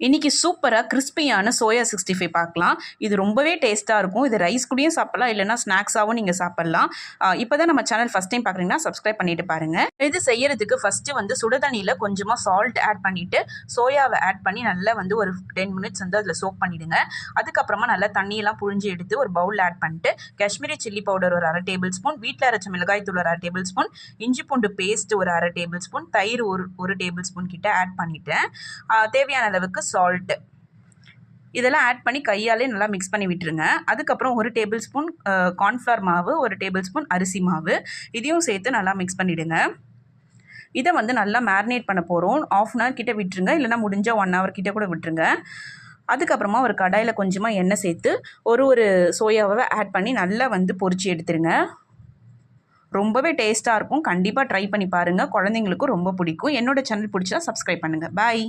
இன்றைக்கி சூப்பராக கிறிஸ்பியான சோயா 65 பார்க்கலாம். இது ரொம்பவே டேஸ்ட்டாக இருக்கும். இது ரைஸ் கூடயும் சாப்பிட்லாம், இல்லைனா ஸ்நாக்ஸாகவும் நீங்கள் சாப்பிட்லாம். இப்போ தான் நம்ம சேனல் ஃபஸ்ட் டைம் பார்க்குறீங்கன்னா சப்ஸ்கிரைப் பண்ணிட்டு பாருங்கள். இது செய்யறதுக்கு ஃபஸ்ட்டு வந்து சுடுதண்ணியில் கொஞ்சமாக சால்ட் ஆட் பண்ணிவிட்டு சோயாவை ஆட் பண்ணி நல்லா வந்து ஒரு 10 மினிட்ஸ் வந்து அதில் சோக் பண்ணிவிடுங்க. அதுக்கப்புறமா நல்லா தண்ணியெல்லாம் புழிஞ்சு எடுத்து ஒரு பவுல் ஆட் பண்ணிட்டு காஷ்மீரி சில்லி பவுடர் ஒரு 1/2 டேபிள் ஸ்பூன், வீட்டில் அரைச்ச மிளகாய் தூள் ஒரு 1/2 டேபிள் ஸ்பூன், இஞ்சி பூண்டு பேஸ்ட் ஒரு 1/2 டேபிள் ஸ்பூன், தயிர் ஒரு டேபிள் ஸ்பூன் கிட்ட ஆட் பண்ணிவிட்டேன். தேவையான அளவுக்கு சால்ட்டு இதெல்லாம் ஆட் பண்ணி கையாலே நல்லா மிக்ஸ் பண்ணி விட்டுருங்க. அதுக்கப்புறம் 1 டேபிள் ஸ்பூன் கார்ன்ஃப்ளவர் மாவு, 1 டேபிள் ஸ்பூன் அரிசி மாவு இதையும் சேர்த்து நல்லா மிக்ஸ் பண்ணிவிடுங்க. இதை வந்து நல்லா மேரினேட் பண்ண போகிறோம். 1/2 அன் ஹவர் கிட்ட விட்டுருங்க, இல்லைனா முடிஞ்சால் 1 ஹவர் கிட்ட கூட விட்டுருங்க. அதுக்கப்புறமா ஒரு கடாயில் கொஞ்சமாக எண்ணெய் சேர்த்து ஒரு சோயாவை ஆட் பண்ணி நல்லா வந்து பொரிச்சு எடுத்துருங்க. ரொம்பவே டேஸ்ட்டாக இருக்கும். கண்டிப்பாக ட்ரை பண்ணி பாருங்கள். குழந்தைங்களுக்கும் ரொம்ப பிடிக்கும். என்னோட சேனல் பிடிச்சா சப்ஸ்கிரைப் பண்ணுங்கள். பாய்.